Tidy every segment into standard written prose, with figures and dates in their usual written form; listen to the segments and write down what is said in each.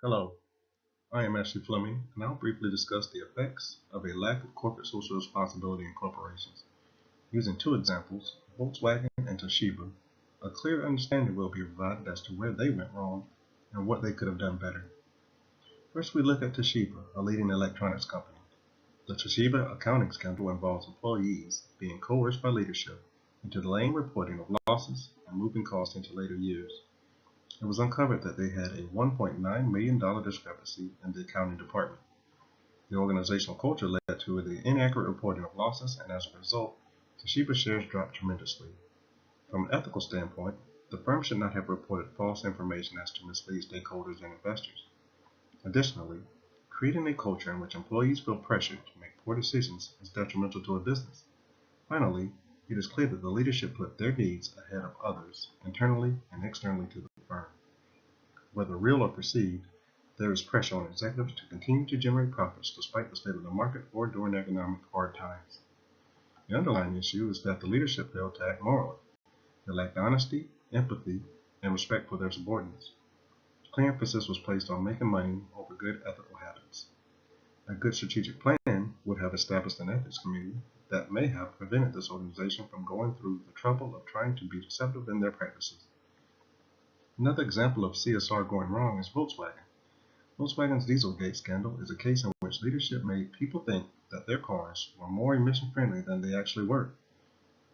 Hello, I am Ashley Fleming, and I'll briefly discuss the effects of a lack of corporate social responsibility in corporations. Using two examples, Volkswagen and Toshiba, a clear understanding will be provided as to where they went wrong and what they could have done better. First, we look at Toshiba, a leading electronics company. The Toshiba accounting scandal involves employees being coerced by leadership into delaying reporting of losses and moving costs into later years. It was uncovered that they had a $1.9 million discrepancy in the accounting department. The organizational culture led to the inaccurate reporting of losses, and as a result, Toshiba shares dropped tremendously. From an ethical standpoint, the firm should not have reported false information as to mislead stakeholders and investors. Additionally, creating a culture in which employees feel pressured to make poor decisions is detrimental to a business. Finally, it is clear that the leadership put their needs ahead of others, internally and externally to the firm. Whether real or perceived, there is pressure on executives to continue to generate profits despite the state of the market or during economic hard times. The underlying issue is that the leadership failed to act morally. They lacked honesty, empathy, and respect for their subordinates. Clear emphasis was placed on making money over good ethical habits. A good strategic plan would have established an ethics committee that may have prevented this organization from going through the trouble of trying to be deceptive in their practices. Another example of CSR going wrong is Volkswagen. Volkswagen's Dieselgate scandal is a case in which leadership made people think that their cars were more emission-friendly than they actually were.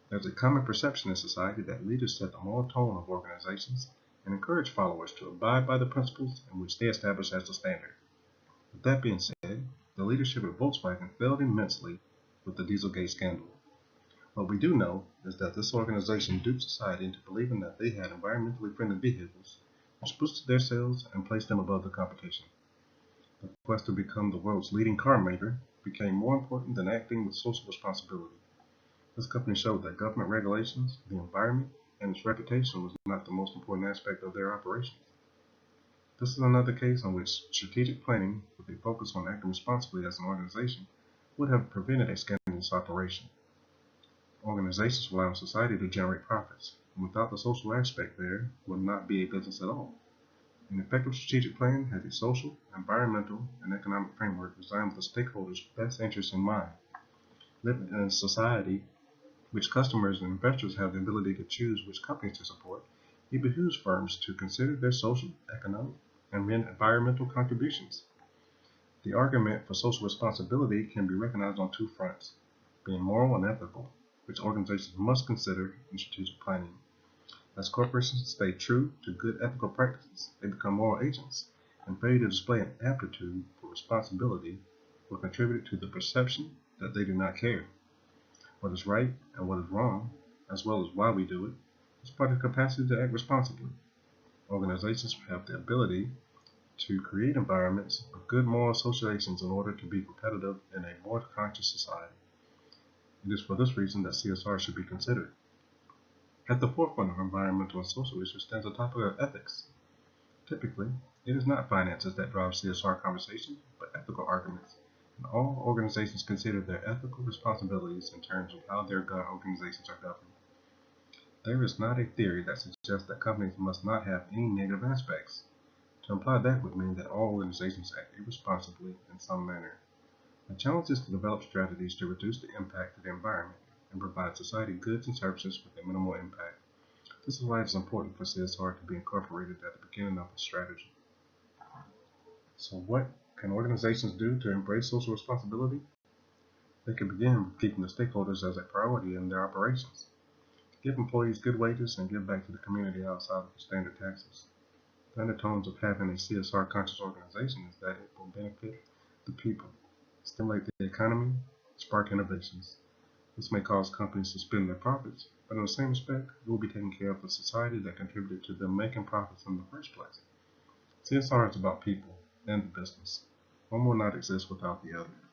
There's a common perception in society that leaders set the moral tone of organizations and encourage followers to abide by the principles in which they establish as the standard. With that being said, the leadership at Volkswagen failed immensely with the Dieselgate scandal. What we do know is that this organization duped society into believing that they had environmentally friendly vehicles, which boosted their sales and placed them above the competition. The quest to become the world's leading car maker became more important than acting with social responsibility. This company showed that government regulations, the environment, and its reputation was not the most important aspect of their operations. This is another case in which strategic planning, with a focus on acting responsibly as an organization, would have prevented a scandalous operation. Organizations rely on society to generate profits, and without the social aspect there would not be a business at all. An effective strategic plan has a social, environmental, and economic framework designed with the stakeholders' best interests in mind. Living in a society which customers and investors have the ability to choose which companies to support, it behooves firms to consider their social, economic, and environmental contributions. The argument for social responsibility can be recognized on two fronts, being moral and ethical, which organizations must consider in strategic planning. As corporations stay true to good ethical practices, they become moral agents, and failure to display an aptitude for responsibility will contribute to the perception that they do not care. What is right and what is wrong, as well as why we do it, is part of the capacity to act responsibly. Organizations have the ability to create environments of good moral associations in order to be competitive in a more conscious society. It is for this reason that CSR should be considered. At the forefront of environmental and social issues stands the topic of ethics. Typically, it is not finances that drive CSR conversations, but ethical arguments, and all organizations consider their ethical responsibilities in terms of how their organizations are governed. There is not a theory that suggests that companies must not have any negative aspects. To imply that would mean that all organizations act irresponsibly in some manner. The challenge is to develop strategies to reduce the impact of the environment and provide society goods and services with a minimal impact. This is why it is important for CSR to be incorporated at the beginning of a strategy. So what can organizations do to embrace social responsibility? They can begin with keeping the stakeholders as a priority in their operations. Give employees good wages and give back to the community outside of the standard taxes. The undertones of having a CSR conscious organization is that it will benefit the people, stimulate the economy, spark innovations. This may cause companies to spend their profits, but in the same respect, it will be taking care of the society that contributed to them making profits in the first place. CSR is about people and the business. One will not exist without the other.